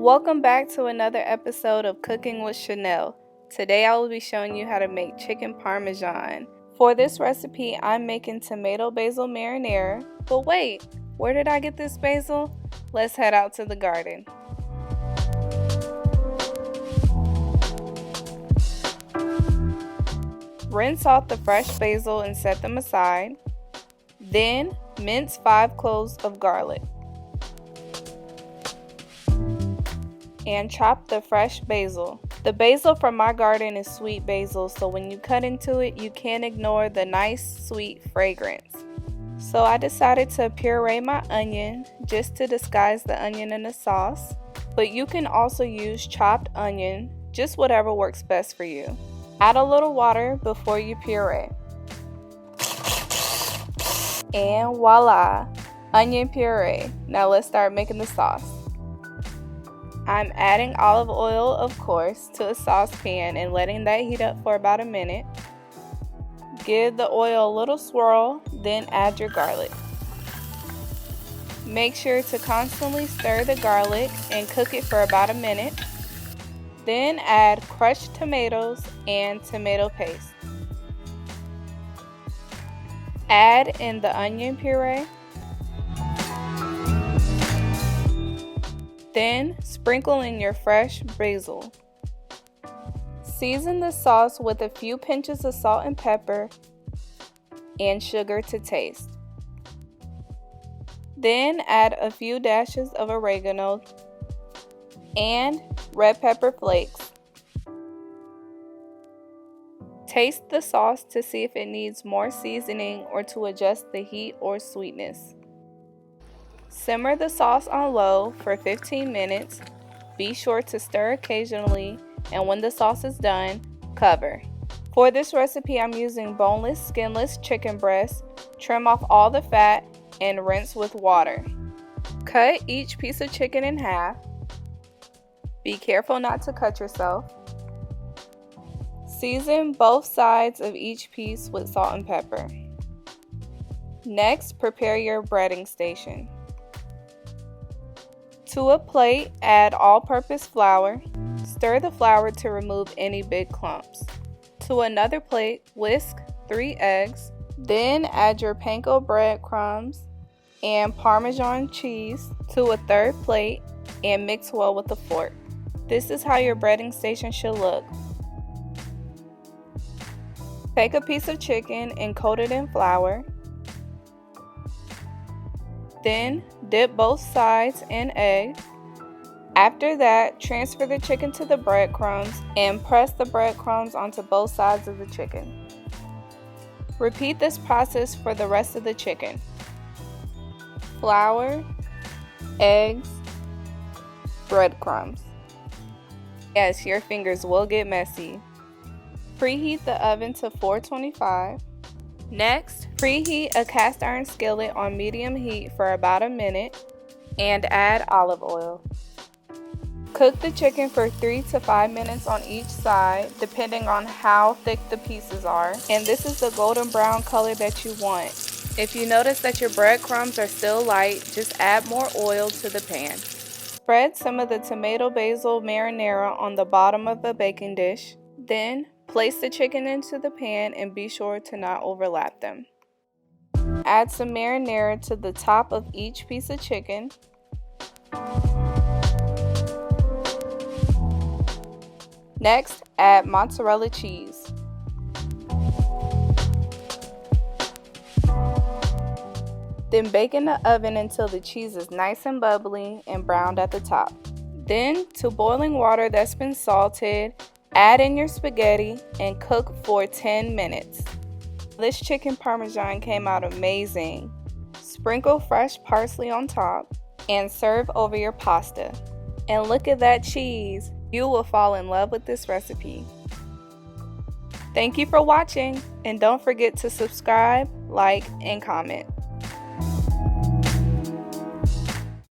Welcome back to another episode of Cooking with Chanel. Today I will be showing you how to make chicken parmesan. For this recipe, I'm making tomato basil marinara. But wait, where did I get this basil? Let's head out to the garden. Rinse off the fresh basil and set them aside. Then, mince 5 cloves of garlic. And chop the fresh basil. The basil from my garden is sweet basil, so when you cut into it, you can't ignore the nice sweet fragrance. So I decided to puree my onion just to disguise the onion in the sauce. But you can also use chopped onion, just whatever works best for you. Add a little water before you puree. And voila, onion puree. Now let's start making the sauce. I'm adding olive oil, of course, to a saucepan and letting that heat up for about a minute. Give the oil a little swirl, then add your garlic. Make sure to constantly stir the garlic and cook it for about a minute. Then add crushed tomatoes and tomato paste. Add in the onion puree. Then sprinkle in your fresh basil. Season the sauce with a few pinches of salt and pepper and sugar to taste. Then add a few dashes of oregano and red pepper flakes. Taste the sauce to see if it needs more seasoning or to adjust the heat or sweetness. Simmer the sauce on low for 15 minutes. Be sure to stir occasionally, and when the sauce is done, cover. For this recipe, I'm using boneless, skinless chicken breast. Trim off all the fat and rinse with water. Cut each piece of chicken in half. Be careful not to cut yourself. Season both sides of each piece with salt and pepper. Next, prepare your breading station. To a plate, add all-purpose flour. Stir the flour to remove any big clumps. To another plate, whisk 3 eggs. Then add your Panko breadcrumbs and Parmesan cheese to a third plate and mix well with a fork. This is how your breading station should look. Take a piece of chicken and coat it in flour. Then dip both sides in egg. After that, transfer the chicken to the breadcrumbs and press the breadcrumbs onto both sides of the chicken. Repeat this process for the rest of the chicken. Flour, eggs, breadcrumbs. Yes, your fingers will get messy. Preheat the oven to 425. Next, preheat a cast iron skillet on medium heat for about a minute and add olive oil. Cook the chicken for 3 to 5 minutes on each side, depending on how thick the pieces are. And this is the golden brown color that you want. If you notice that your breadcrumbs are still light, just add more oil to the pan. Spread some of the tomato basil marinara on the bottom of a baking dish. Then, place the chicken into the pan and be sure to not overlap them. Add some marinara to the top of each piece of chicken. Next, add mozzarella cheese. Then bake in the oven until the cheese is nice and bubbly and browned at the top. Then, to boiling water that's been salted, add in your spaghetti and cook for 10 minutes. This chicken parmesan came out amazing. Sprinkle fresh parsley on top and serve over your pasta. And look at that cheese. You will fall in love with this recipe. Thank you for watching, and don't forget to subscribe, like, and comment.